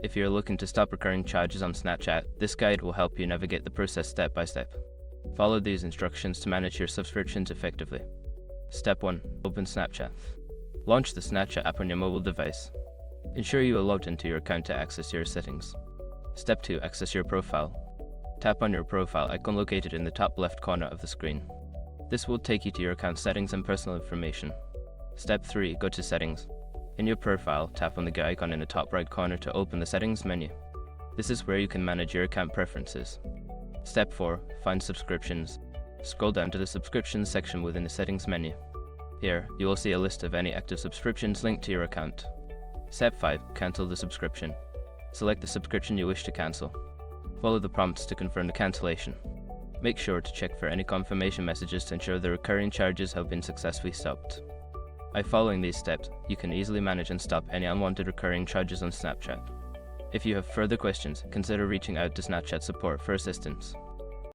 If you're looking to stop recurring charges on Snapchat, this guide will help you navigate the process step by step. Follow these instructions to manage your subscriptions effectively. Step 1. Open Snapchat. Launch the Snapchat app on your mobile device. Ensure you are logged into your account to access your settings. Step 2. Access your profile. Tap on your profile icon located in the top left corner of the screen. This will take you to your account settings and personal information. Step 3. Go to Settings. In your profile, tap on the gear icon in the top right corner to open the Settings menu. This is where you can manage your account preferences. Step 4. Find Subscriptions. Scroll down to the Subscriptions section within the Settings menu. Here, you will see a list of any active subscriptions linked to your account. Step 5. Cancel the subscription. Select the subscription you wish to cancel. Follow the prompts to confirm the cancellation. Make sure to check for any confirmation messages to ensure the recurring charges have been successfully stopped. By following these steps, you can easily manage and stop any unwanted recurring charges on Snapchat. If you have further questions, consider reaching out to Snapchat support for assistance.